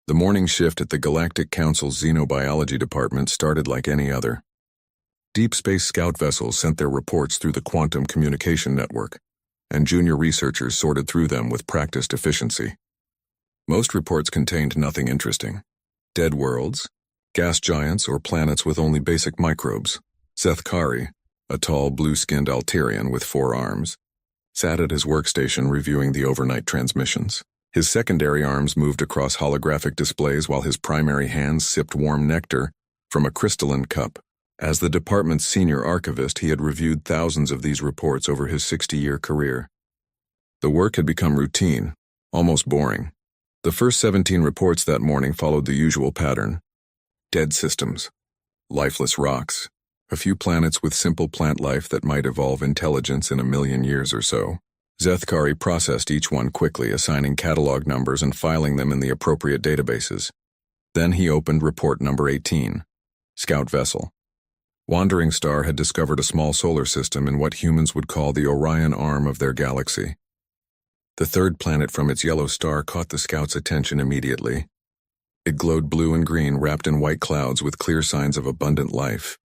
The morning shift at the Galactic Council's Xenobiology department started like any other. Deep space scout vessels sent their reports through the quantum communication network, and junior researchers sorted through them with practiced efficiency. Most reports contained nothing interesting. Dead worlds, gas giants, or planets with only basic microbes. Zeth Kari, a tall, blue-skinned Altarian with 4 arms, sat at his workstation reviewing the overnight transmissions. His secondary arms moved across holographic displays while his primary hands sipped warm nectar from a crystalline cup. As the department's senior archivist, he had reviewed thousands of these reports over his 60-year career. The work had become routine, almost boring. The first 17 reports that morning followed the usual pattern. Dead systems, lifeless rocks, a few planets with simple plant life that might evolve intelligence in 1,000,000 years or so. Zeth Kari processed each one quickly, assigning catalog numbers and filing them in the appropriate databases. Then he opened report number 18, Scout Vessel. Wandering Star had discovered a small solar system in what humans would call the Orion arm of their galaxy. The third planet from its yellow star caught the Scout's attention immediately. It glowed blue and green, wrapped in white clouds with clear signs of abundant life.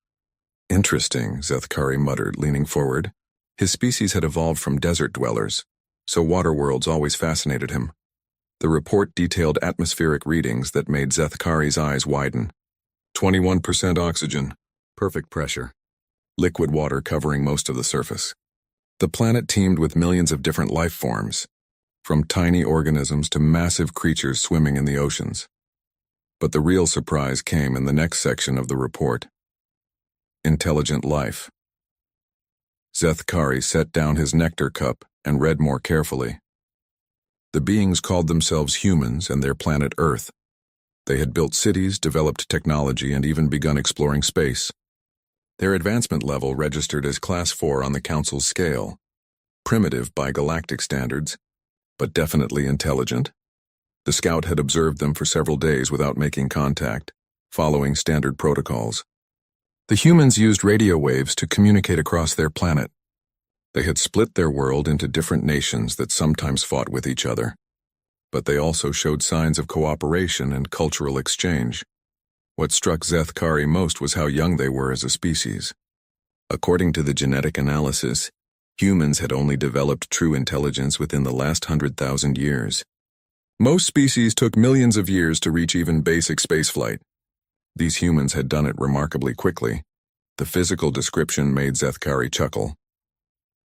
Interesting, Zeth Kari muttered, leaning forward. His species had evolved from desert dwellers, so water worlds always fascinated him. The report detailed atmospheric readings that made Zeth Kari's eyes widen. 21% oxygen, perfect pressure, liquid water covering most of the surface. The planet teemed with millions of different life forms, from tiny organisms to massive creatures swimming in the oceans. But the real surprise came in the next section of the report. Intelligent life. Zeth Kari set down his nectar cup and read more carefully. The beings called themselves humans and their planet Earth. They had built cities, developed technology, and even begun exploring space. Their advancement level registered as Class 4 on the Council's scale. Primitive by galactic standards, but definitely intelligent. The Scout had observed them for several days without making contact, following standard protocols. The humans used radio waves to communicate across their planet. They had split their world into different nations that sometimes fought with each other. But they also showed signs of cooperation and cultural exchange. What struck Zeth Kari most was how young they were as a species. According to the genetic analysis, humans had only developed true intelligence within the last 100,000 years. Most species took millions of years to reach even basic spaceflight. These humans had done it remarkably quickly. The physical description made Zeth Kari chuckle.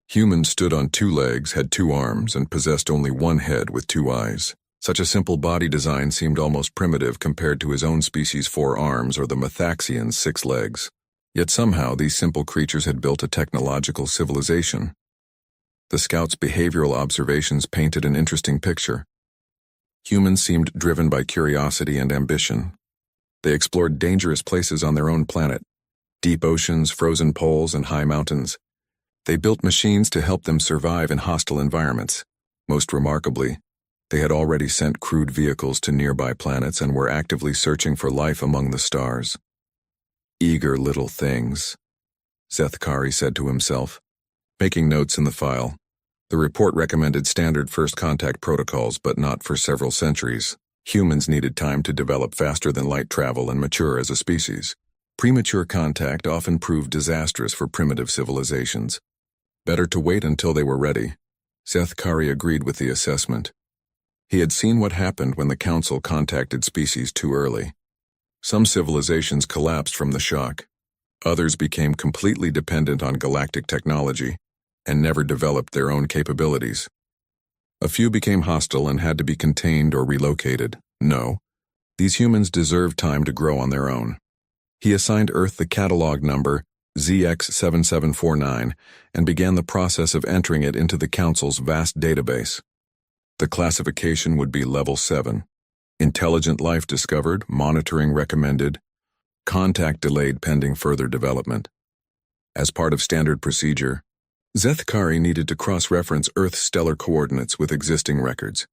Humans stood on 2 legs, had 2 arms, and possessed only 1 head with 2 eyes. Such a simple body design seemed almost primitive compared to his own species' 4 arms or the Mythaxians' 6 legs. Yet somehow these simple creatures had built a technological civilization. The Scout's behavioral observations painted an interesting picture. Humans seemed driven by curiosity and ambition. They explored dangerous places on their own planet, deep oceans, frozen poles, and high mountains. They built machines to help them survive in hostile environments. Most remarkably, they had already sent crewed vehicles to nearby planets and were actively searching for life among the stars. Eager little things, Zeth Kari said to himself. Making notes in the file, the report recommended standard first contact protocols, but not for several centuries. Humans needed time to develop faster than light travel and mature as a species. Premature contact often proved disastrous for primitive civilizations. Better to wait until they were ready. Zeth Kari agreed with the assessment. He had seen what happened when the Council contacted species too early. Some civilizations collapsed from the shock. Others became completely dependent on galactic technology and never developed their own capabilities. A few became hostile and had to be contained or relocated. No, these humans deserved time to grow on their own. He assigned Earth the catalog number ZX7749 and began the process of entering it into the Council's vast database. The classification would be Level 7. Intelligent life discovered, monitoring recommended, contact delayed pending further development. As part of standard procedure, Zeth Kari needed to cross-reference Earth's stellar coordinates with existing records.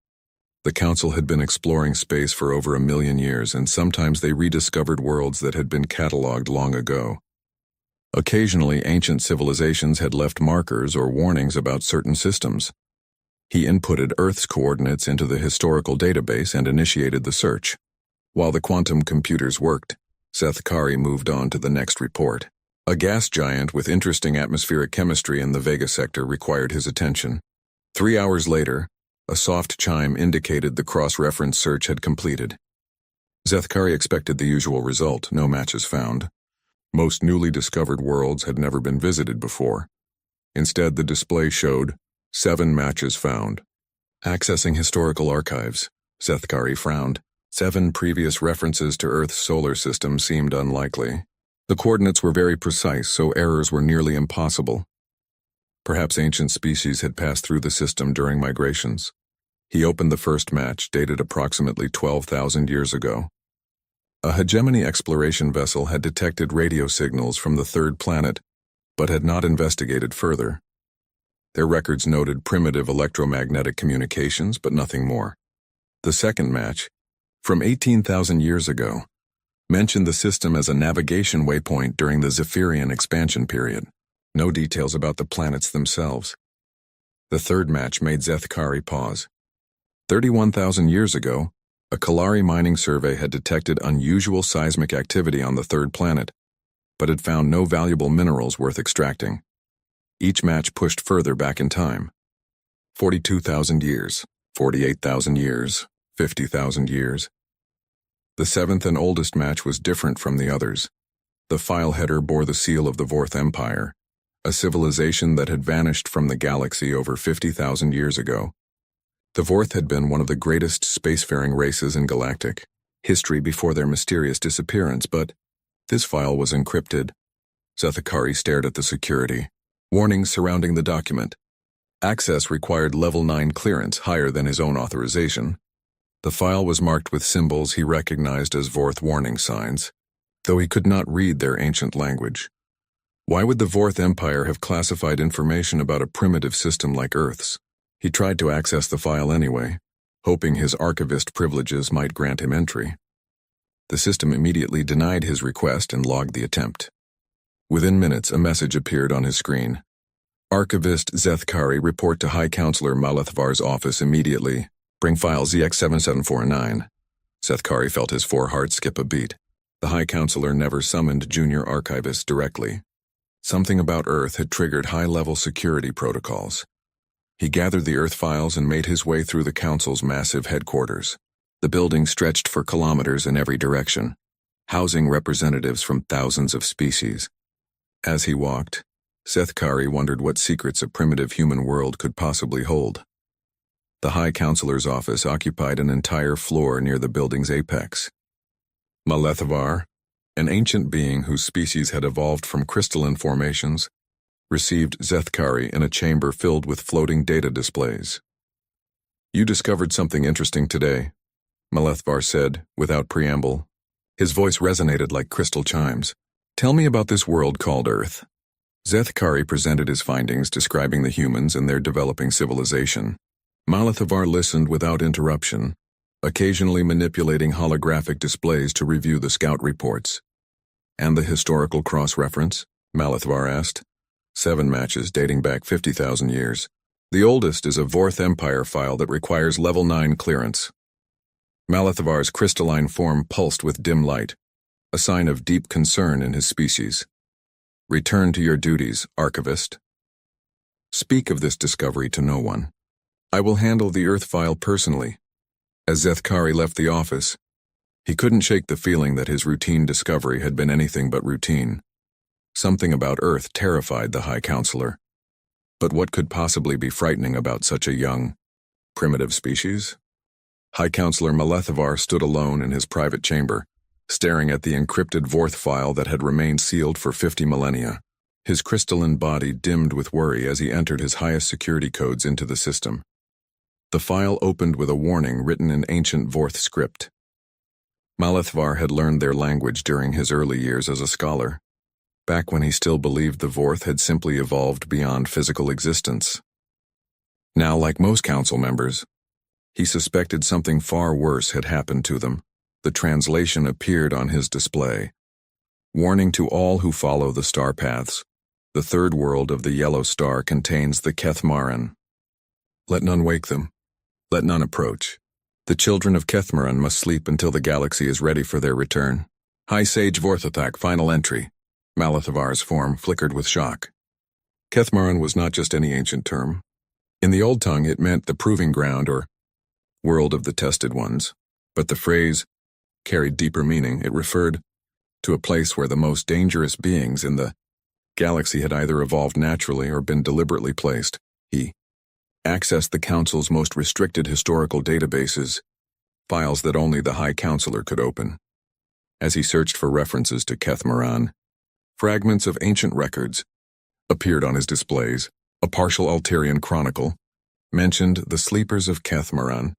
The Council had been exploring space for over 1,000,000 years, and sometimes they rediscovered worlds that had been catalogued long ago. Occasionally, ancient civilizations had left markers or warnings about certain systems. He inputted Earth's coordinates into the historical database and initiated the search. While the quantum computers worked, Zethkari moved on to the next report. A gas giant with interesting atmospheric chemistry in the Vega sector required his attention. 3 hours later, a soft chime indicated the cross-reference search had completed. Zethkari expected the usual result: no matches found. Most newly discovered worlds had never been visited before. Instead, the display showed 7 matches found. Accessing historical archives, Zethkari frowned. 7 previous references to Earth's solar system seemed unlikely. The coordinates were very precise, so errors were nearly impossible. Perhaps ancient species had passed through the system during migrations. He opened the first match, dated approximately 12,000 years ago. A hegemony exploration vessel had detected radio signals from the third planet, but had not investigated further. Their records noted primitive electromagnetic communications, but nothing more. The second match, from 18,000 years ago, mentioned the system as a navigation waypoint during the Zephyrian expansion period. No details about the planets themselves. The third match made Zethkari pause. 31,000 years ago, a Kalari mining survey had detected unusual seismic activity on the third planet, but had found no valuable minerals worth extracting. Each match pushed further back in time. 42,000 years, 48,000 years, 50,000 years. The 7th and oldest match was different from the others. The file header bore the seal of the Vorth Empire, a civilization that had vanished from the galaxy over 50,000 years ago. The Vorth had been one of the greatest spacefaring races in galactic history before their mysterious disappearance, but this file was encrypted. Zethkari stared at the security. Warnings surrounding the document. Access required level 9 clearance, higher than his own authorization. The file was marked with symbols he recognized as Vorth warning signs, though he could not read their ancient language. Why would the Vorth Empire have classified information about a primitive system like Earth's? He tried to access the file anyway, hoping his archivist privileges might grant him entry. The system immediately denied his request and logged the attempt. Within minutes, a message appeared on his screen. Archivist Zethkari, report to High Counselor Malethvar's office immediately. Bring file ZX7749. Zethkari felt his 4 hearts skip a beat. The High Counselor never summoned junior archivists directly. Something about Earth had triggered high-level security protocols. He gathered the Earth files and made his way through the Council's massive headquarters. The building stretched for kilometers in every direction, housing representatives from thousands of species. As he walked, Zethkari wondered what secrets a primitive human world could possibly hold. The High Counselor's office occupied an entire floor near the building's apex. Malethvar, an ancient being whose species had evolved from crystalline formations, received Zethkari in a chamber filled with floating data displays. You discovered something interesting today, Malethvar said, without preamble. His voice resonated like crystal chimes. Tell me about this world called Earth. Zethkari presented his findings describing the humans and their developing civilization. Malethvar listened without interruption, occasionally manipulating holographic displays to review the scout reports. And the historical cross-reference? Malethvar asked. 7 matches dating back 50,000 years. The oldest is a Vorth Empire file that requires level 9 clearance. Malethvar's crystalline form pulsed with dim light, a sign of deep concern in his species. Return to your duties, archivist. Speak of this discovery to no one. I will handle the Earth file personally. As Zethkari left the office, he couldn't shake the feeling that his routine discovery had been anything but routine. Something about Earth terrified the High Counselor. But what could possibly be frightening about such a young, primitive species? High Counselor Malethvar stood alone in his private chamber, staring at the encrypted Vorth file that had remained sealed for 50 millennia. His crystalline body dimmed with worry as he entered his highest security codes into the system. The file opened with a warning written in ancient Vorth script. Malethvar had learned their language during his early years as a scholar, back when he still believed the Vorth had simply evolved beyond physical existence. Now, like most council members, he suspected something far worse had happened to them. The translation appeared on his display. Warning to all who follow the star paths. The third world of the yellow star contains the Kethmaran. Let none wake them. Let none approach. The children of Kethmaran must sleep until the galaxy is ready for their return. High Sage Vorthathak, final entry. Malathavar's form flickered with shock. Kethmaran was not just any ancient term. In the old tongue, it meant the proving ground or world of the tested ones. But the phrase carried deeper meaning. It referred to a place where the most dangerous beings in the galaxy had either evolved naturally or been deliberately placed. He accessed the Council's most restricted historical databases, files that only the High Counselor could open. As he searched for references to Kethmaran, fragments of ancient records appeared on his displays. A partial Altarian chronicle mentioned the sleepers of Kethmaran,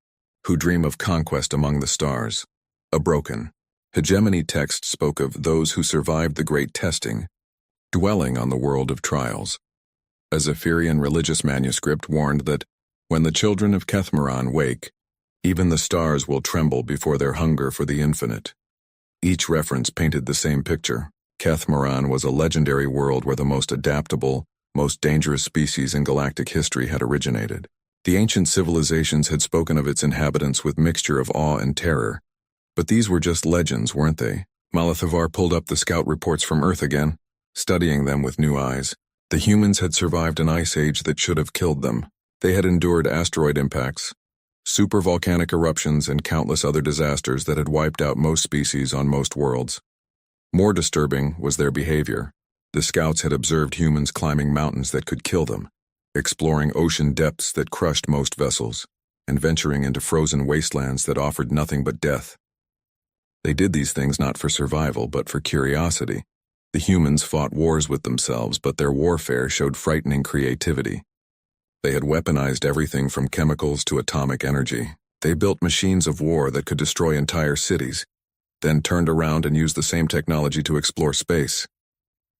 who dream of conquest among the stars. A broken hegemony text spoke of those who survived the great testing, dwelling on the world of trials. A Zephyrian religious manuscript warned that when the children of Kethmaran wake, even the stars will tremble before their hunger for the infinite. Each reference painted the same picture. Kethmaran was a legendary world where the most adaptable, most dangerous species in galactic history had originated. The ancient civilizations had spoken of its inhabitants with mixture of awe and terror. But these were just legends, weren't they? Malathavar pulled up the scout reports from Earth again, studying them with new eyes. The humans had survived an ice age that should have killed them. They had endured asteroid impacts, supervolcanic eruptions, and countless other disasters that had wiped out most species on most worlds. More disturbing was their behavior. The scouts had observed humans climbing mountains that could kill them, exploring ocean depths that crushed most vessels, and venturing into frozen wastelands that offered nothing but death. They did these things not for survival, but for curiosity. The humans fought wars with themselves, but their warfare showed frightening creativity. They had weaponized everything from chemicals to atomic energy. They built machines of war that could destroy entire cities, then turned around and used the same technology to explore space.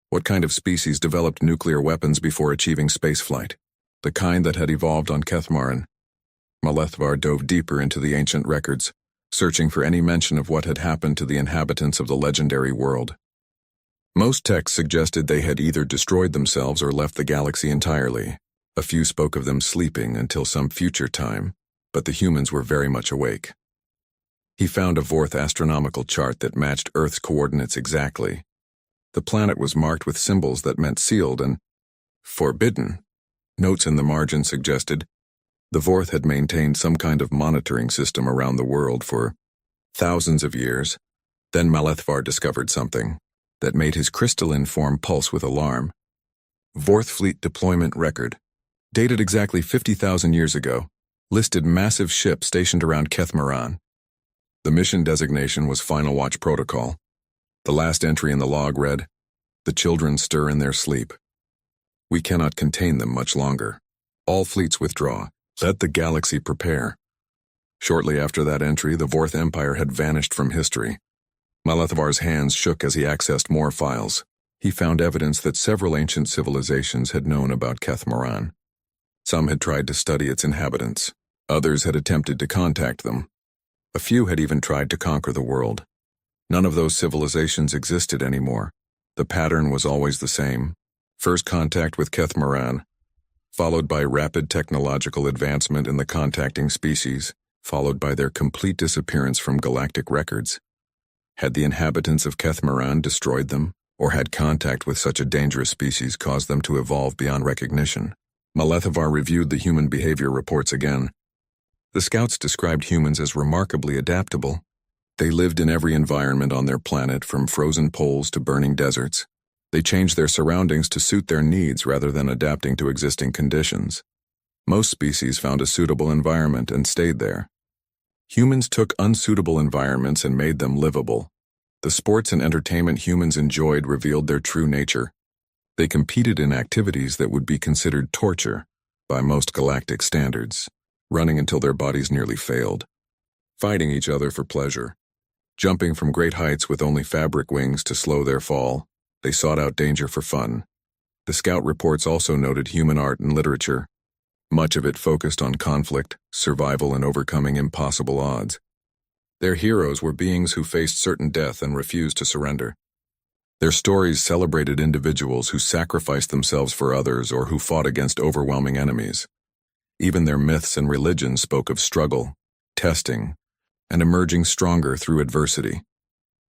What kind of species developed nuclear weapons before achieving spaceflight? The kind that had evolved on Kethmaran. Malathavar dove deeper into the ancient records, searching for any mention of what had happened to the inhabitants of the legendary world. Most texts suggested they had either destroyed themselves or left the galaxy entirely. A few spoke of them sleeping until some future time, but the humans were very much awake. He found a Vorth astronomical chart that matched Earth's coordinates exactly. The planet was marked with symbols that meant sealed and forbidden. Notes in the margin suggested the Vorth had maintained some kind of monitoring system around the world for thousands of years. Then Malathavar discovered something that made his crystalline form pulse with alarm. Vorth Fleet Deployment Record, dated exactly 50,000 years ago, listed massive ships stationed around Kethmaran. The mission designation was Final Watch Protocol. The last entry in the log read, "The children stir in their sleep. We cannot contain them much longer. All fleets withdraw. Let the galaxy prepare." Shortly after that entry, the Vorth Empire had vanished from history. Malathavar's hands shook as he accessed more files. He found evidence that several ancient civilizations had known about Kethmaran. Some had tried to study its inhabitants. Others had attempted to contact them. A few had even tried to conquer the world. None of those civilizations existed anymore. The pattern was always the same. First contact with Kethmaran, followed by rapid technological advancement in the contacting species, followed by their complete disappearance from galactic records. Had the inhabitants of Kethmaran destroyed them, or had contact with such a dangerous species caused them to evolve beyond recognition? Malathavar reviewed the human behavior reports again. The scouts described humans as remarkably adaptable. They lived in every environment on their planet, from frozen poles to burning deserts. They changed their surroundings to suit their needs rather than adapting to existing conditions. Most species found a suitable environment and stayed there. Humans took unsuitable environments and made them livable. The sports and entertainment humans enjoyed revealed their true nature. They competed in activities that would be considered torture by most galactic standards, running until their bodies nearly failed, fighting each other for pleasure, jumping from great heights with only fabric wings to slow their fall. They sought out danger for fun. The scout reports also noted human art and literature. Much of it focused on conflict, survival, and overcoming impossible odds. Their heroes were beings who faced certain death and refused to surrender. Their stories celebrated individuals who sacrificed themselves for others or who fought against overwhelming enemies. Even their myths and religions spoke of struggle, testing, and emerging stronger through adversity.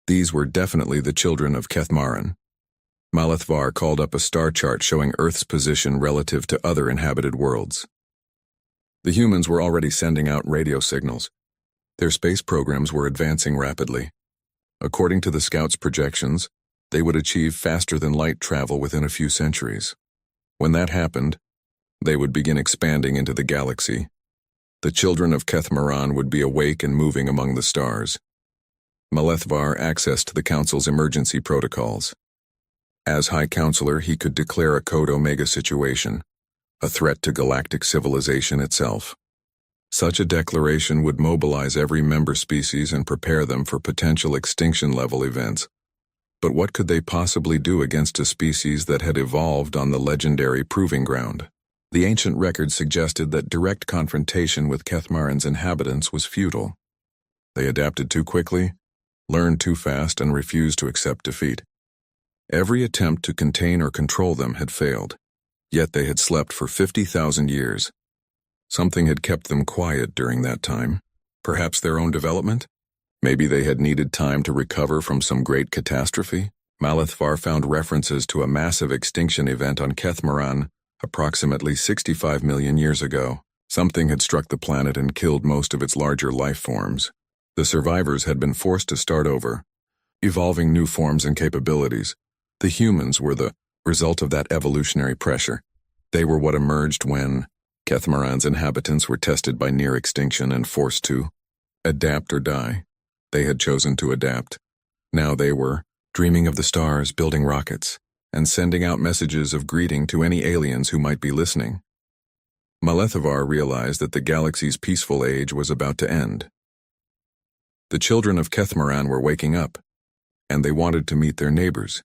These were definitely the children of Kethmaran. Malethvar called up a star chart showing Earth's position relative to other inhabited worlds. The humans were already sending out radio signals. Their space programs were advancing rapidly. According to the scouts' projections, they would achieve faster-than-light travel within a few centuries. When that happened, they would begin expanding into the galaxy. The children of Kethmaran would be awake and moving among the stars. Malethvar accessed the Council's emergency protocols. As High Counselor, he could declare a Code Omega situation, a threat to galactic civilization itself. Such a declaration would mobilize every member species and prepare them for potential extinction-level events. But what could they possibly do against a species that had evolved on the legendary proving ground? The ancient records suggested that direct confrontation with Kethmaran's inhabitants was futile. They adapted too quickly, learned too fast, and refused to accept defeat. Every attempt to contain or control them had failed, yet they had slept for 50,000 years. Something had kept them quiet during that time. Perhaps their own development? Maybe they had needed time to recover from some great catastrophe? Malethvar found references to a massive extinction event on Kethmaran approximately 65 million years ago. Something had struck the planet and killed most of its larger life forms. The survivors had been forced to start over, evolving new forms and capabilities. The humans were the result of that evolutionary pressure. They were what emerged when Kethmaran's inhabitants were tested by near extinction and forced to adapt or die. They had chosen to adapt. Now they were dreaming of the stars, building rockets, and sending out messages of greeting to any aliens who might be listening. Malethvar realized that the galaxy's peaceful age was about to end. The children of Kethmaran were waking up, and they wanted to meet their neighbors.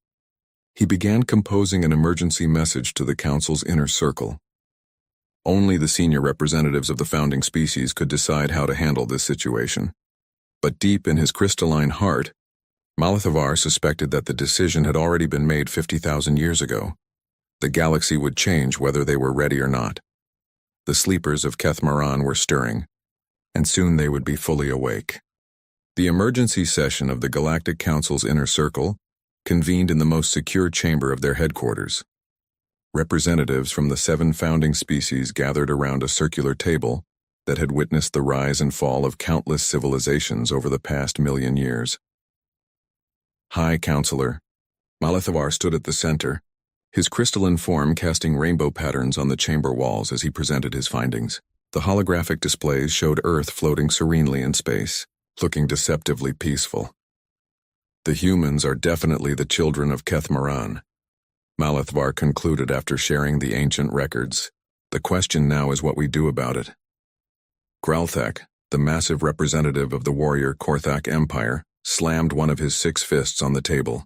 He began composing an emergency message to the Council's inner circle. Only the senior representatives of the founding species could decide how to handle this situation. But deep in his crystalline heart, Malethvar suspected that the decision had already been made 50,000 years ago. The galaxy would change whether they were ready or not. The sleepers of Kethmaran were stirring, and soon they would be fully awake. The emergency session of the Galactic Council's inner circle convened in the most secure chamber of their headquarters. Representatives from the 7 founding species gathered around a circular table that had witnessed the rise and fall of countless civilizations over the past million years. High Counselor Malethvar stood at the center, his crystalline form casting rainbow patterns on the chamber walls as he presented his findings. The holographic displays showed Earth floating serenely in space, looking deceptively peaceful. The humans are definitely the children of Kethmaran, Malethvar concluded after sharing the ancient records. The question now is what we do about it. Gralthak, the massive representative of the warrior Korthak Empire, slammed one of his 6 fists on the table.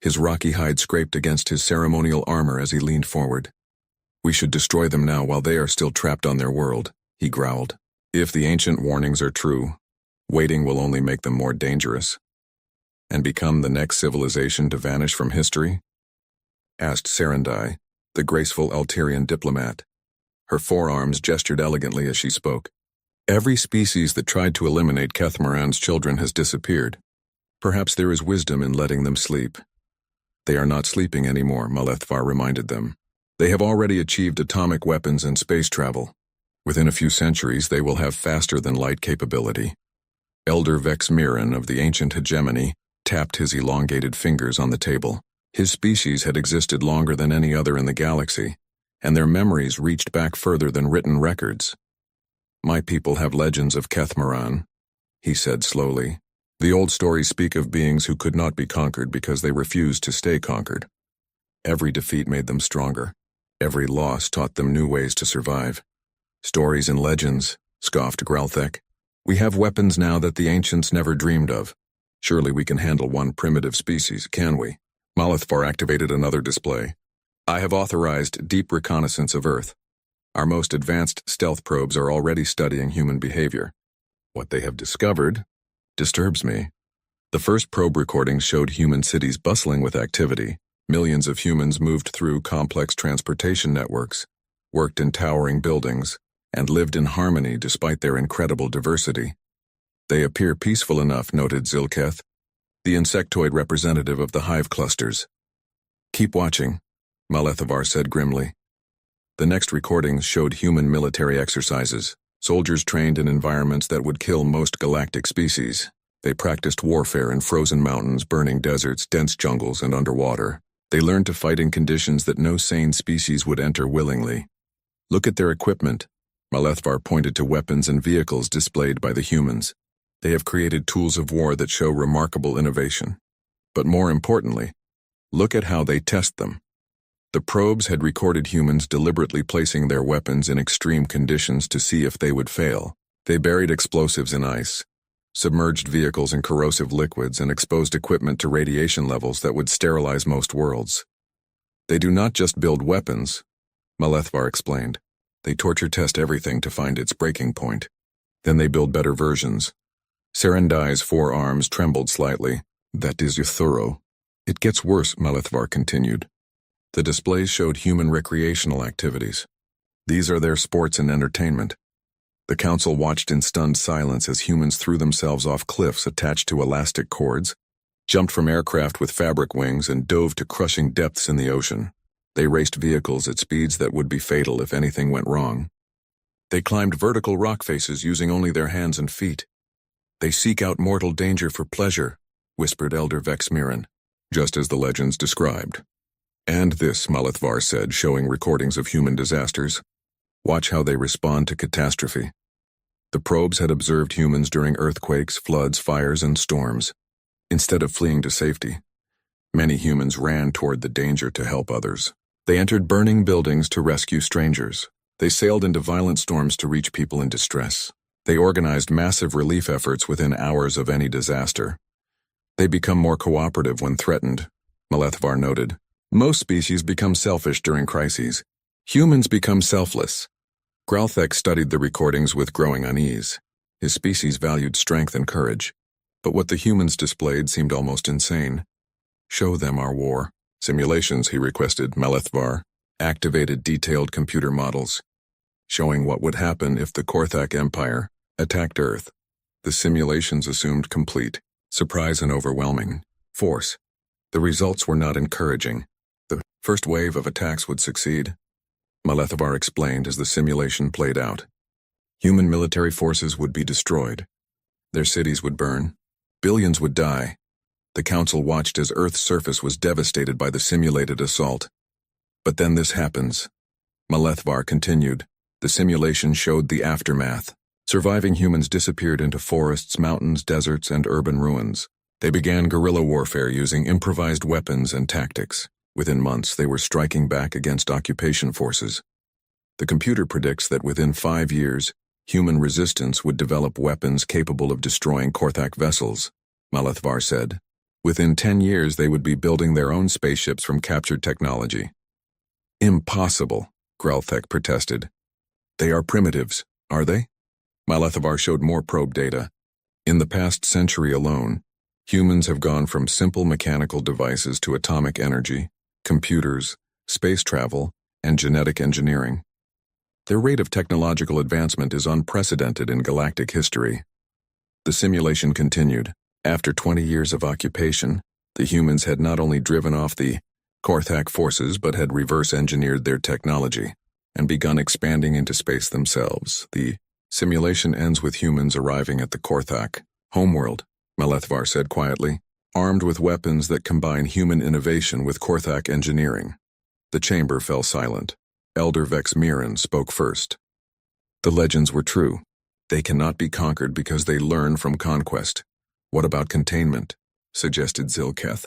His rocky hide scraped against his ceremonial armor as he leaned forward. "We should destroy them now while they are still trapped on their world," he growled. "If the ancient warnings are true, waiting will only make them more dangerous." "And become the next civilization to vanish from history?" asked Serendai, the graceful Alterian diplomat. Her forearms gestured elegantly as she spoke. "Every species that tried to eliminate Kethmaran's children has disappeared. Perhaps there is wisdom in letting them sleep." "They are not sleeping anymore," Malethvar reminded them. "They have already achieved atomic weapons and space travel. Within a few centuries, they will have faster-than-light capability." Elder Vex Miran of the ancient hegemony tapped his elongated fingers on the table. His species had existed longer than any other in the galaxy, and their memories reached back further than written records. "My people have legends of Kethmaran," he said slowly. "The old stories speak of beings who could not be conquered because they refused to stay conquered. Every defeat made them stronger. Every loss taught them new ways to survive." "Stories and legends," scoffed Gralthek. "We have weapons now that the ancients never dreamed of. Surely we can handle one primitive species, can we?" Malethvar activated another display. "I have authorized deep reconnaissance of Earth. Our most advanced stealth probes are already studying human behavior. What they have discovered disturbs me. The first probe recordings showed human cities bustling with activity. Millions of humans moved through complex transportation networks, worked in towering buildings, and lived in harmony despite their incredible diversity. They appear peaceful enough, noted Zilketh, the insectoid representative of the hive clusters. Keep watching, Malethavar said grimly. The next recordings showed human military exercises, soldiers trained in environments that would kill most galactic species. They practiced warfare in frozen mountains, burning deserts, dense jungles, and underwater. They learned to fight in conditions that no sane species would enter willingly. Look at their equipment. Malethavar pointed to weapons and vehicles displayed by the humans. They have created tools of war that show remarkable innovation. But more importantly, look at how they test them. The probes had recorded humans deliberately placing their weapons in extreme conditions to see if they would fail. They buried explosives in ice, submerged vehicles in corrosive liquids, and exposed equipment to radiation levels that would sterilize most worlds. They do not just build weapons, Malethavar explained. They torture test everything to find its breaking point. Then they build better versions. Serendai's forearms trembled slightly. That is thorough. It gets worse, Malethavar continued. The displays showed human recreational activities. These are their sports and entertainment. The council watched in stunned silence as humans threw themselves off cliffs attached to elastic cords, jumped from aircraft with fabric wings, and dove to crushing depths in the ocean. They raced vehicles at speeds that would be fatal if anything went wrong. They climbed vertical rock faces using only their hands and feet. They seek out mortal danger for pleasure, whispered Elder Vexmiran, just as the legends described. And this, Malethavar said, showing recordings of human disasters. Watch how they respond to catastrophe. The probes had observed humans during earthquakes, floods, fires, and storms. Instead of fleeing to safety, many humans ran toward the danger to help others. They entered burning buildings to rescue strangers. They sailed into violent storms to reach people in distress. They organized massive relief efforts within hours of any disaster. They become more cooperative when threatened, Malethavar noted. Most species become selfish during crises. Humans become selfless. Gralthek studied the recordings with growing unease. His species valued strength and courage, but what the humans displayed seemed almost insane. Show them our war. Simulations, he requested. Malethavar activated detailed computer models, showing what would happen if the Korthak Empire attacked Earth. The simulations assumed complete, surprise and overwhelming force. The results were not encouraging. The first wave of attacks would succeed, Malethavar explained as the simulation played out. Human military forces would be destroyed. Their cities would burn. Billions would die. The council watched as Earth's surface was devastated by the simulated assault. But then this happens. Malethavar continued. The simulation showed the aftermath. Surviving humans disappeared into forests, mountains, deserts, and urban ruins. They began guerrilla warfare using improvised weapons and tactics. Within months, they were striking back against occupation forces. The computer predicts that within 5 years, human resistance would develop weapons capable of destroying Korthak vessels, Malethavar said. Within 10 years, they would be building their own spaceships from captured technology. Impossible, Gralthek protested. They are primitives, are they? Malethavar showed more probe data. In the past century alone, humans have gone from simple mechanical devices to atomic energy, computers, space travel, and genetic engineering. Their rate of technological advancement is unprecedented in galactic history. The simulation continued. After 20 years of occupation, the humans had not only driven off the Korthak forces but had reverse-engineered their technology and begun expanding into space themselves. The simulation ends with humans arriving at the Korthak homeworld, Malethavar said quietly, armed with weapons that combine human innovation with Korthak engineering. The chamber fell silent. Elder Vexmiran spoke first. The legends were true. They cannot be conquered because they learn from conquest. What about containment? Suggested Zilketh.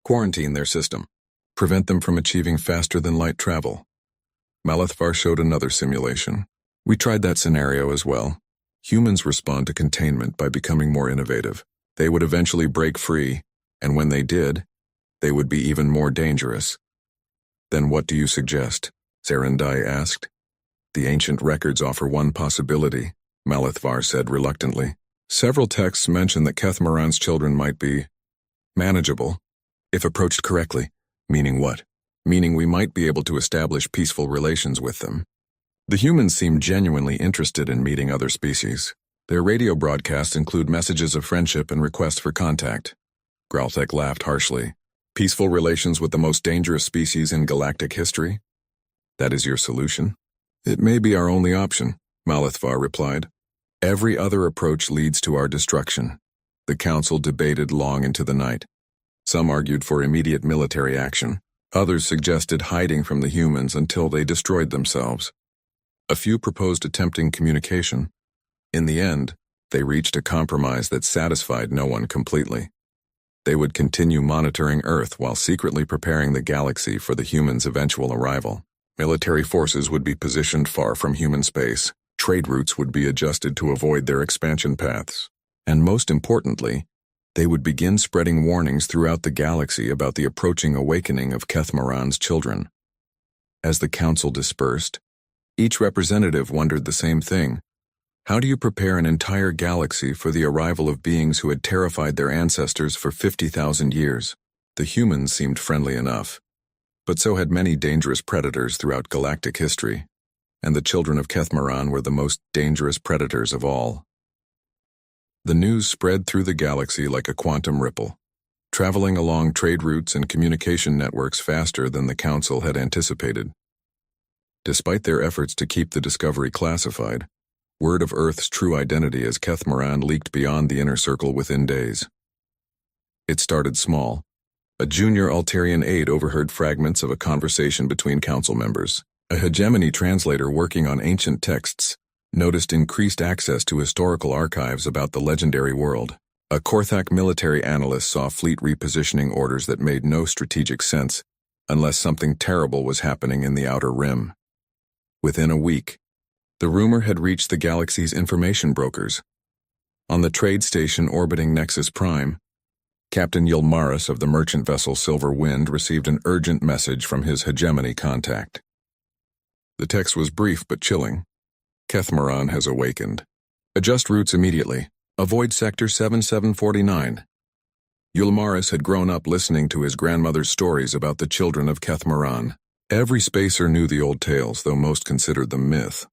Quarantine their system. Prevent them from achieving faster-than-light travel. Malethavar showed another simulation. We tried that scenario as well. Humans respond to containment by becoming more innovative. They would eventually break free, and when they did, they would be even more dangerous. Then what do you suggest? Serendai asked. The ancient records offer one possibility, Malethavar said reluctantly. Several texts mention that Kethmaran's children might be manageable, if approached correctly. Meaning what? Meaning we might be able to establish peaceful relations with them. The humans seem genuinely interested in meeting other species. Their radio broadcasts include messages of friendship and requests for contact. Graltek laughed harshly. Peaceful relations with the most dangerous species in galactic history? That is your solution? It may be our only option, Malithvar replied. Every other approach leads to our destruction. The council debated long into the night. Some argued for immediate military action. Others suggested hiding from the humans until they destroyed themselves. A few proposed attempting communication. In the end, they reached a compromise that satisfied no one completely. They would continue monitoring Earth while secretly preparing the galaxy for the humans' eventual arrival. Military forces would be positioned far from human space. Trade routes would be adjusted to avoid their expansion paths. And most importantly, they would begin spreading warnings throughout the galaxy about the approaching awakening of Kethmaran's children. As the council dispersed, each representative wondered the same thing. How do you prepare an entire galaxy for the arrival of beings who had terrified their ancestors for 50,000 years? The humans seemed friendly enough, but so had many dangerous predators throughout galactic history, and the children of Kethmaran were the most dangerous predators of all. The news spread through the galaxy like a quantum ripple, traveling along trade routes and communication networks faster than the Council had anticipated. Despite their efforts to keep the discovery classified, word of Earth's true identity as Kethmaran leaked beyond the inner circle within days. It started small. A junior Altarian aide overheard fragments of a conversation between council members. A hegemony translator working on ancient texts noticed increased access to historical archives about the legendary world. A Korthak military analyst saw fleet repositioning orders that made no strategic sense unless something terrible was happening in the Outer Rim. Within a week, the rumor had reached the galaxy's information brokers. On the trade station orbiting Nexus Prime, Captain Yulmaris of the merchant vessel Silver Wind received an urgent message from his hegemony contact. The text was brief but chilling. Kethmaran has awakened. Adjust routes immediately. Avoid Sector 7749. Yulmaris had grown up listening to his grandmother's stories about the children of Kethmaran. Every spacer knew the old tales, though most considered them myth.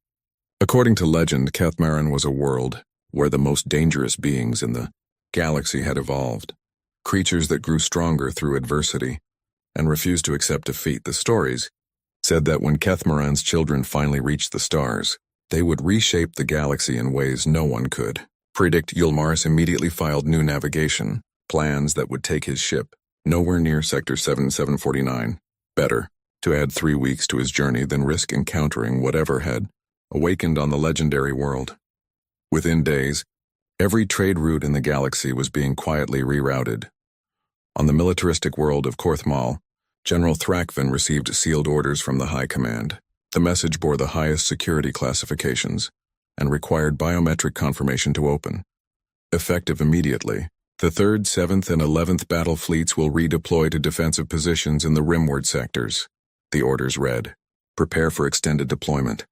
According to legend, Kethmaran was a world where the most dangerous beings in the galaxy had evolved. Creatures that grew stronger through adversity and refused to accept defeat. The stories said that when Kethmaran's children finally reached the stars, they would reshape the galaxy in ways no one could predict. Yulmaris immediately filed new navigation plans that would take his ship nowhere near Sector 7749. Better to add 3 weeks to his journey than risk encountering whatever had awakened on the legendary world. Within days, every trade route in the galaxy was being quietly rerouted. On the militaristic world of Korthmal, General Thrakvan received sealed orders from the High Command. The message bore the highest security classifications and required biometric confirmation to open. Effective immediately, the 3rd, 7th, and 11th battle fleets will redeploy to defensive positions in the rimward sectors. The orders read, prepare for extended deployment.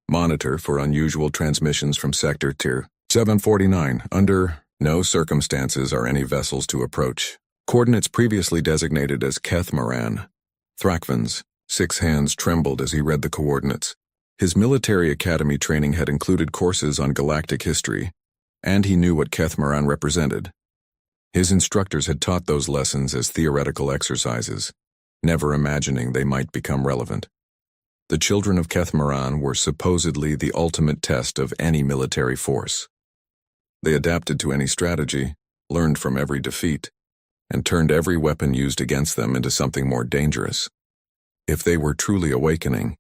Monitor for unusual transmissions from Sector Tier 749. Under no circumstances are any vessels to approach. Coordinates previously designated as Kethmaran. Thrakvan's 6 hands trembled as he read the coordinates. His military academy training had included courses on galactic history, and he knew what Kethmaran represented. His instructors had taught those lessons as theoretical exercises, never imagining they might become relevant. The children of Kethmaran were supposedly the ultimate test of any military force. They adapted to any strategy, learned from every defeat, and turned every weapon used against them into something more dangerous. If they were truly awakening,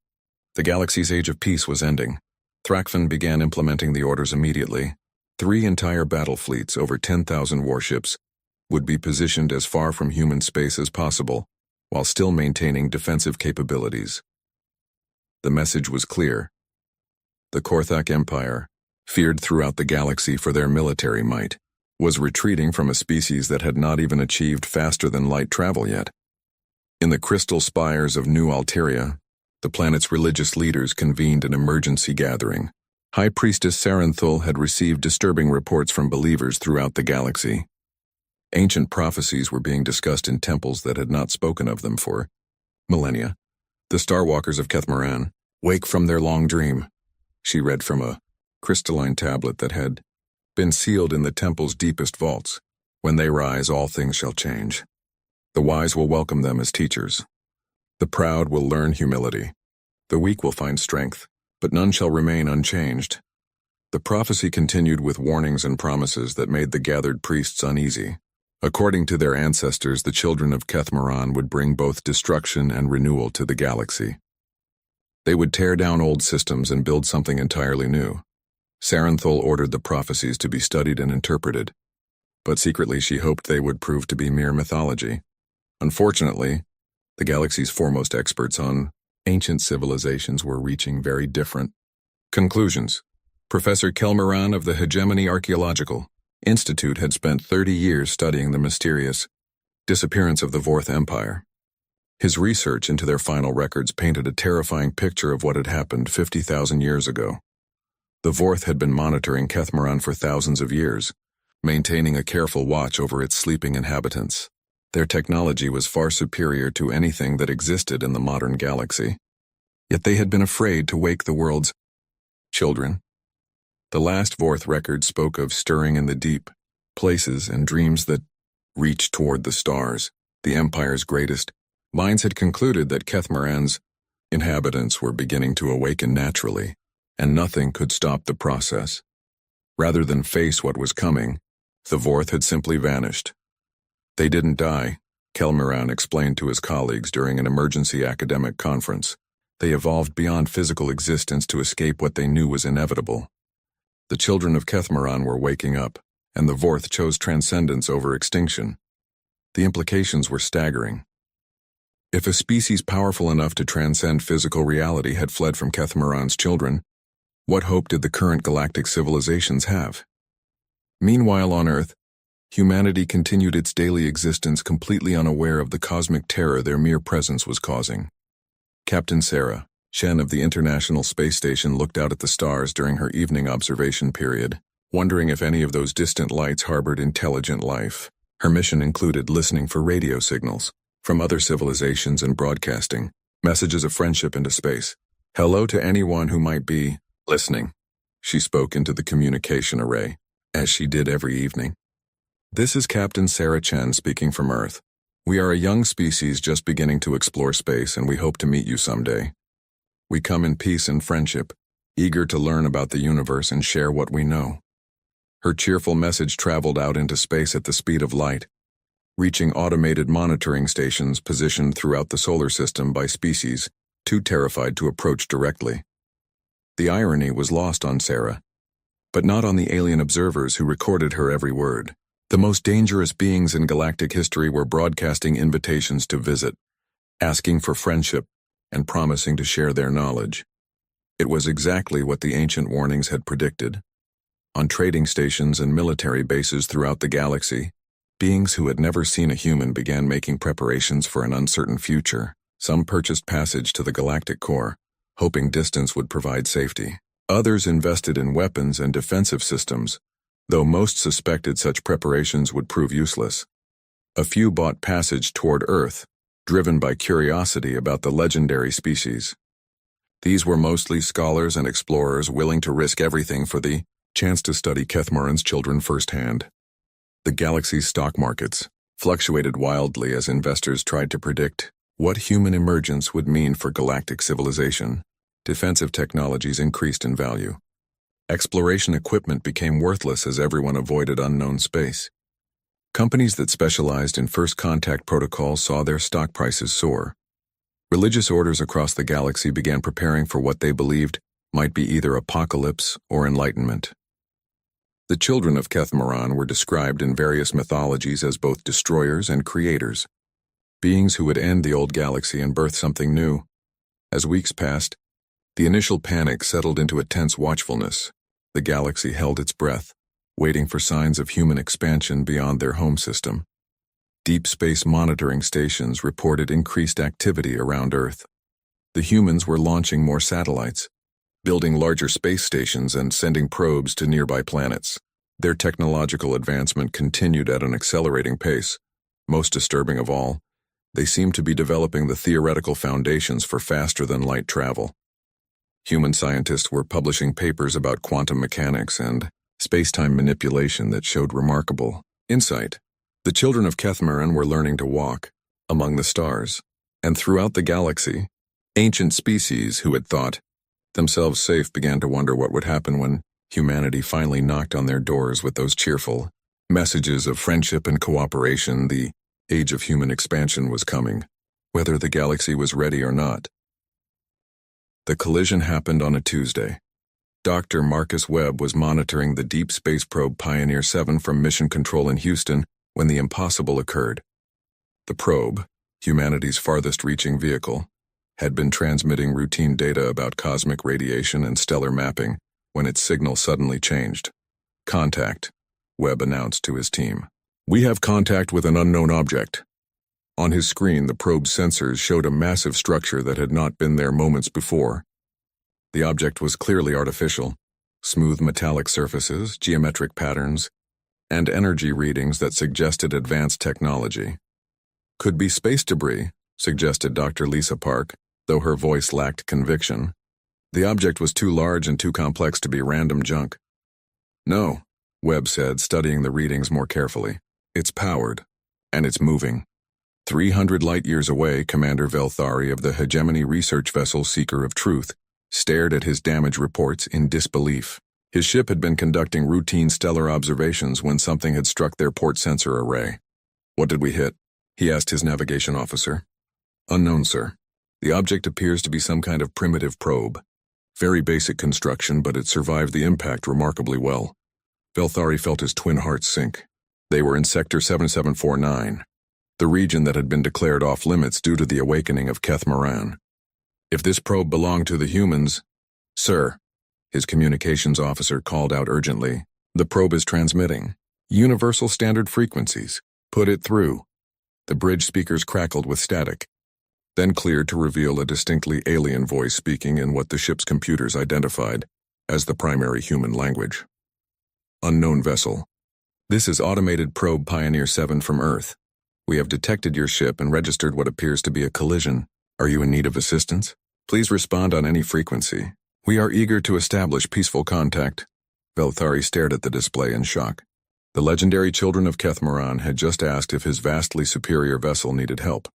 the galaxy's age of peace was ending. Thrakvan began implementing the orders immediately. 3 entire battle fleets, over 10,000 warships, would be positioned as far from human space as possible, while still maintaining defensive capabilities. The message was clear. The Korthak Empire, feared throughout the galaxy for their military might, was retreating from a species that had not even achieved faster-than-light travel yet. In the crystal spires of New Alteria, the planet's religious leaders convened an emergency gathering. High Priestess Saranthul had received disturbing reports from believers throughout the galaxy. Ancient prophecies were being discussed in temples that had not spoken of them for millennia. The Starwalkers of Kethmaran, wake from their long dream, she read from a crystalline tablet that had been sealed in the temple's deepest vaults. When they rise, all things shall change. The wise will welcome them as teachers. The proud will learn humility. The weak will find strength, but none shall remain unchanged. The prophecy continued with warnings and promises that made the gathered priests uneasy. According to their ancestors, the children of Kethmaran would bring both destruction and renewal to the galaxy. They would tear down old systems and build something entirely new. Sarenthal ordered the prophecies to be studied and interpreted, but secretly she hoped they would prove to be mere mythology. Unfortunately, the galaxy's foremost experts on ancient civilizations were reaching very different conclusions. Professor Kelmeran of the Hegemony Archaeological Institute had spent 30 years studying the mysterious disappearance of the Vorth Empire. His research into their final records painted a terrifying picture of what had happened 50,000 years ago. The Vorth had been monitoring Kethmaran for thousands of years, maintaining a careful watch over its sleeping inhabitants. Their technology was far superior to anything that existed in the modern galaxy. Yet they had been afraid to wake the world's children. The last Vorth record spoke of stirring in the deep, places and dreams that reached toward the stars. The Empire's greatest minds had concluded that Kethmaran's inhabitants were beginning to awaken naturally, and nothing could stop the process. Rather than face what was coming, the Vorth had simply vanished. They didn't die, Kelmeran explained to his colleagues during an emergency academic conference. They evolved beyond physical existence to escape what they knew was inevitable. The children of Kethmaran were waking up, and the Vorth chose transcendence over extinction. The implications were staggering. If a species powerful enough to transcend physical reality had fled from Kethmaran's children, what hope did the current galactic civilizations have? Meanwhile on Earth, humanity continued its daily existence completely unaware of the cosmic terror their mere presence was causing. Captain Sarah Shen of the International Space Station looked out at the stars during her evening observation period, wondering if any of those distant lights harbored intelligent life. Her mission included listening for radio signals from other civilizations and broadcasting messages of friendship into space. Hello to anyone who might be listening, she spoke into the communication array, as she did every evening. This is Captain Sarah Chen speaking from Earth. We are a young species just beginning to explore space, and we hope to meet you someday. We come in peace and friendship, eager to learn about the universe and share what we know. Her cheerful message traveled out into space at the speed of light, reaching automated monitoring stations positioned throughout the solar system by species too terrified to approach directly. The irony was lost on Sarah, but not on the alien observers who recorded her every word. The most dangerous beings in galactic history were broadcasting invitations to visit, asking for friendship, and promising to share their knowledge. It was exactly what the ancient warnings had predicted. On trading stations and military bases throughout the galaxy, beings who had never seen a human began making preparations for an uncertain future. Some purchased passage to the galactic core, hoping distance would provide safety. Others invested in weapons and defensive systems, though most suspected such preparations would prove useless. A few bought passage toward Earth, driven by curiosity about the legendary species. These were mostly scholars and explorers willing to risk everything for the chance to study Kethmaran's children firsthand. The galaxy's stock markets fluctuated wildly as investors tried to predict what human emergence would mean for galactic civilization. Defensive technologies increased in value. Exploration equipment became worthless as everyone avoided unknown space. Companies that specialized in first contact protocols saw their stock prices soar. Religious orders across the galaxy began preparing for what they believed might be either apocalypse or enlightenment. The children of Kethmaran were described in various mythologies as both destroyers and creators, beings who would end the old galaxy and birth something new. As weeks passed, the initial panic settled into a tense watchfulness. The galaxy held its breath, waiting for signs of human expansion beyond their home system. Deep space monitoring stations reported increased activity around Earth. The humans were launching more satellites, building larger space stations and sending probes to nearby planets. Their technological advancement continued at an accelerating pace. Most disturbing of all, they seemed to be developing the theoretical foundations for faster-than-light travel. Human scientists were publishing papers about quantum mechanics and space-time manipulation that showed remarkable insight. The children of Kethmaran were learning to walk among the stars, and throughout the galaxy, ancient species who had thought themselves safe began to wonder what would happen when humanity finally knocked on their doors with those cheerful messages of friendship and cooperation. The age of human expansion was coming, whether the galaxy was ready or not. The collision happened on a Tuesday. Dr. Marcus Webb was monitoring the deep space probe Pioneer 7 from Mission Control in Houston when the impossible occurred. The probe, humanity's farthest-reaching vehicle, had been transmitting routine data about cosmic radiation and stellar mapping when its signal suddenly changed. "Contact," Webb announced to his team. "We have contact with an unknown object." On his screen, the probe's sensors showed a massive structure that had not been there moments before. The object was clearly artificial: smooth metallic surfaces, geometric patterns, and energy readings that suggested advanced technology. "Could be space debris," suggested Dr. Lisa Park, though her voice lacked conviction. The object was too large and too complex to be random junk. "No," Webb said, studying the readings more carefully. "It's powered, and it's moving." 300 light-years away, Commander Velthari of the hegemony research vessel Seeker of Truth stared at his damage reports in disbelief. His ship had been conducting routine stellar observations when something had struck their port sensor array. "What did we hit?" he asked his navigation officer. "Unknown, sir. The object appears to be some kind of primitive probe. Very basic construction, but it survived the impact remarkably well." Velthari felt his twin hearts sink. They were in Sector 7749, the region that had been declared off-limits due to the awakening of Kethmaran. "If this probe belonged to the humans—" "Sir," his communications officer called out urgently, "the probe is transmitting universal standard frequencies. Put it through." The bridge speakers crackled with static, then cleared to reveal a distinctly alien voice speaking in what the ship's computers identified as the primary human language. "Unknown vessel. This is automated probe Pioneer 7 from Earth. We have detected your ship and registered what appears to be a collision. Are you in need of assistance? Please respond on any frequency. We are eager to establish peaceful contact." Velthari stared at the display in shock. The legendary children of Kethmaran had just asked if his vastly superior vessel needed help.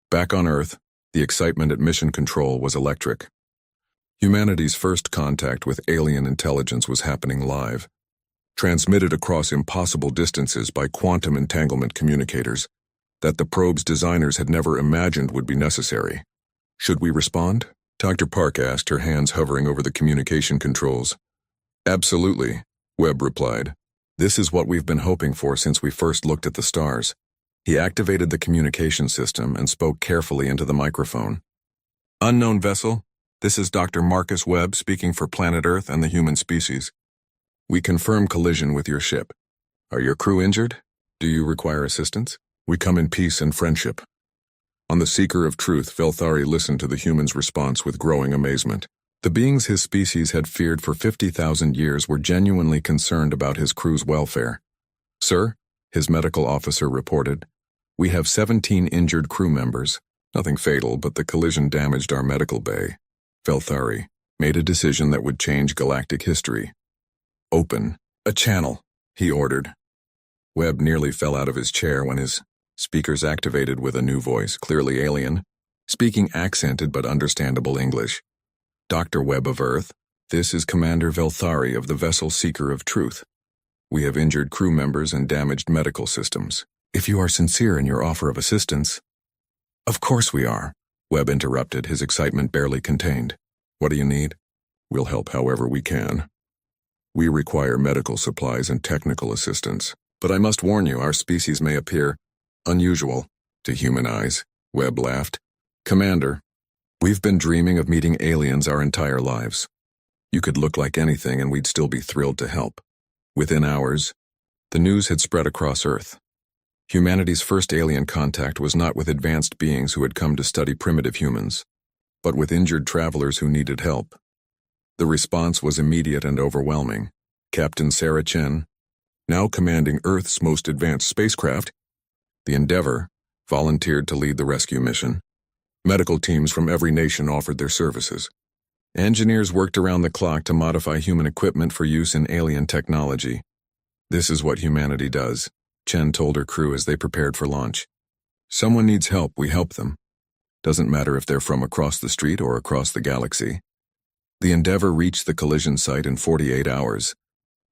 Back on Earth, the excitement at Mission Control was electric. Humanity's first contact with alien intelligence was happening live, transmitted across impossible distances by quantum entanglement communicators that the probe's designers had never imagined would be necessary. "Should we respond?" Dr. Park asked, her hands hovering over the communication controls. "Absolutely," Webb replied. "This is what we've been hoping for since we first looked at the stars." He activated the communication system and spoke carefully into the microphone. "Unknown vessel, this is Dr. Marcus Webb speaking for planet Earth and the human species. We confirm collision with your ship. Are your crew injured? Do you require assistance? We come in peace and friendship." On the Seeker of Truth, Velthari listened to the human's response with growing amazement. The beings his species had feared for 50,000 years were genuinely concerned about his crew's welfare. "Sir," his medical officer reported, "we have 17 injured crew members. Nothing fatal, but the collision damaged our medical bay." Velthari made a decision that would change galactic history. "Open a channel," he ordered. Webb nearly fell out of his chair when his speakers activated with a new voice, clearly alien, speaking accented but understandable English. "Dr. Webb of Earth, this is Commander Velthari of the vessel Seeker of Truth. We have injured crew members and damaged medical systems. If you are sincere in your offer of assistance—" "Of course we are," Webb interrupted, his excitement barely contained. "What do you need?" "We'll help however we can. We require medical supplies and technical assistance. But I must warn you, our species may appear unusual to human eyes," Webb laughed. "Commander, we've been dreaming of meeting aliens our entire lives. You could look like anything and we'd still be thrilled to help." Within hours, the news had spread across Earth. Humanity's first alien contact was not with advanced beings who had come to study primitive humans, but with injured travelers who needed help. The response was immediate and overwhelming. Captain Sarah Chen, now commanding Earth's most advanced spacecraft, the Endeavour, volunteered to lead the rescue mission. Medical teams from every nation offered their services. Engineers worked around the clock to modify human equipment for use in alien technology. This is what humanity does, Chen told her crew as they prepared for launch. Someone needs help, we help them. Doesn't matter if they're from across the street or across the galaxy. The Endeavour reached the collision site in 48 hours,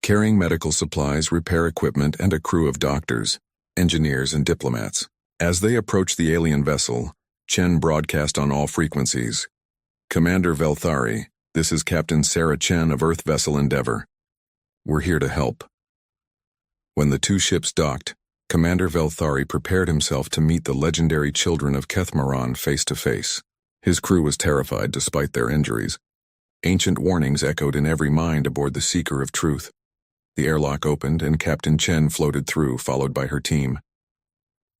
carrying medical supplies, repair equipment, and a crew of doctors, engineers, and diplomats. As they approached the alien vessel, Chen broadcast on all frequencies. Commander Velthari, this is Captain Sarah Chen of Earth Vessel Endeavour. We're here to help. When the two ships docked, Commander Velthari prepared himself to meet the legendary children of Kethmaran face to face. His crew was terrified despite their injuries. Ancient warnings echoed in every mind aboard the Seeker of Truth. The airlock opened and Captain Chen floated through, followed by her team.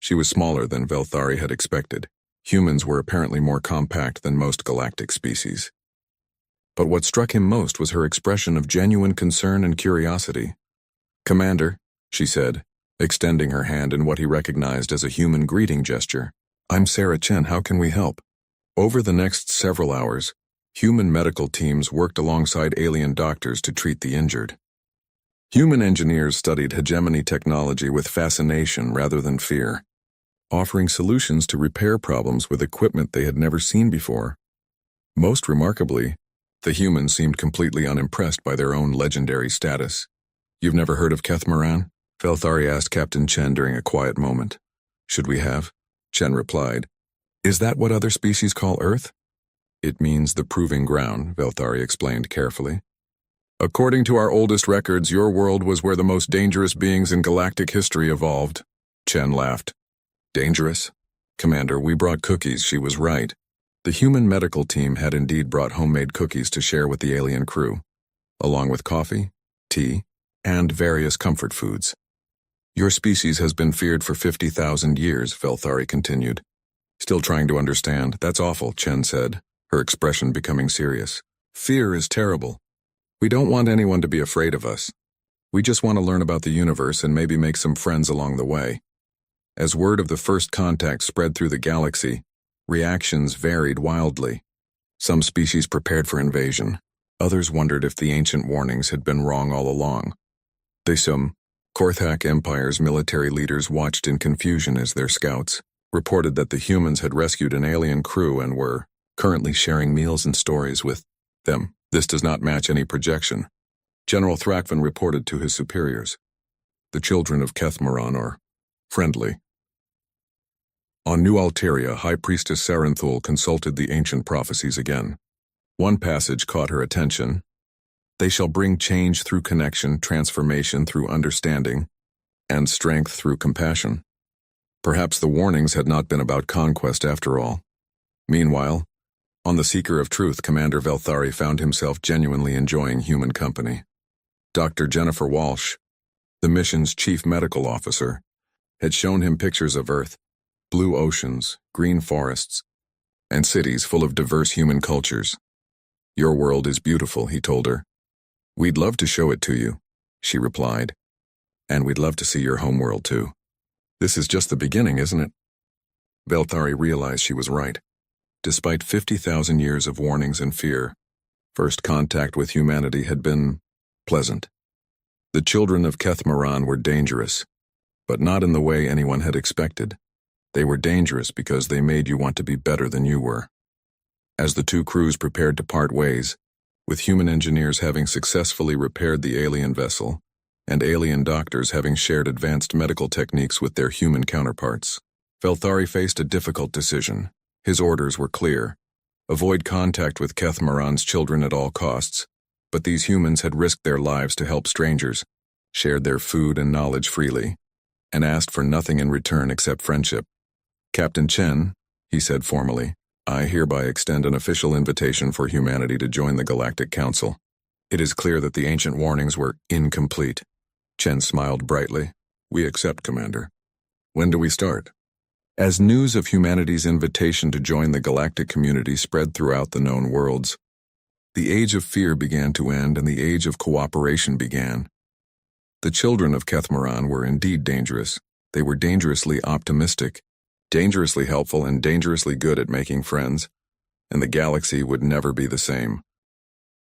She was smaller than Velthari had expected. Humans were apparently more compact than most galactic species. But what struck him most was her expression of genuine concern and curiosity. "Commander," she said, extending her hand in what he recognized as a human greeting gesture. "I'm Sarah Chen, how can we help?" Over the next several hours, human medical teams worked alongside alien doctors to treat the injured. Human engineers studied hegemony technology with fascination rather than fear, offering solutions to repair problems with equipment they had never seen before. Most remarkably, the humans seemed completely unimpressed by their own legendary status. "You've never heard of Kethmaran?" Velthari asked Captain Chen during a quiet moment. "Should we have?" Chen replied. "Is that what other species call Earth?" "It means the proving ground," Velthari explained carefully. "According to our oldest records, your world was where the most dangerous beings in galactic history evolved." Chen laughed. "Dangerous? Commander, we brought cookies," she was right. The human medical team had indeed brought homemade cookies to share with the alien crew, along with coffee, tea, and various comfort foods. "Your species has been feared for 50,000 years, Velthari continued. "Still trying to understand. That's awful," Chen said, her expression becoming serious. "Fear is terrible. We don't want anyone to be afraid of us. We just want to learn about the universe and maybe make some friends along the way." As word of the first contact spread through the galaxy, reactions varied wildly. Some species prepared for invasion. Others wondered if the ancient warnings had been wrong all along. Some Korthak Empire's military leaders watched in confusion as their scouts reported that the humans had rescued an alien crew and were currently sharing meals and stories with them. This does not match any projection, General Thrakvan reported to his superiors. The children of Kethmaran are friendly. On New Alteria, High Priestess Sarenthul consulted the ancient prophecies again. One passage caught her attention. "They shall bring change through connection, transformation through understanding, and strength through compassion." Perhaps the warnings had not been about conquest after all. Meanwhile, on the Seeker of Truth, Commander Velthari found himself genuinely enjoying human company. Dr. Jennifer Walsh, the mission's chief medical officer, had shown him pictures of Earth, blue oceans, green forests, and cities full of diverse human cultures. "Your world is beautiful," he told her. "We'd love to show it to you," she replied. "And we'd love to see your homeworld too." "This is just the beginning, isn't it?" Velthari realized she was right. Despite 50,000 years of warnings and fear, first contact with humanity had been pleasant. The children of Kethmaran were dangerous, but not in the way anyone had expected. They were dangerous because they made you want to be better than you were. As the two crews prepared to part ways, with human engineers having successfully repaired the alien vessel, and alien doctors having shared advanced medical techniques with their human counterparts, Velthari faced a difficult decision. His orders were clear. Avoid contact with Kethmaran's children at all costs, but these humans had risked their lives to help strangers, shared their food and knowledge freely, and asked for nothing in return except friendship. "Captain Chen," he said formally, "I hereby extend an official invitation for humanity to join the Galactic Council. It is clear that the ancient warnings were incomplete." Chen smiled brightly. "We accept, Commander. When do we start?" As news of humanity's invitation to join the galactic community spread throughout the known worlds, the age of fear began to end and the age of cooperation began. The children of Kethmaran were indeed dangerous. They were dangerously optimistic, dangerously helpful, and dangerously good at making friends, and the galaxy would never be the same.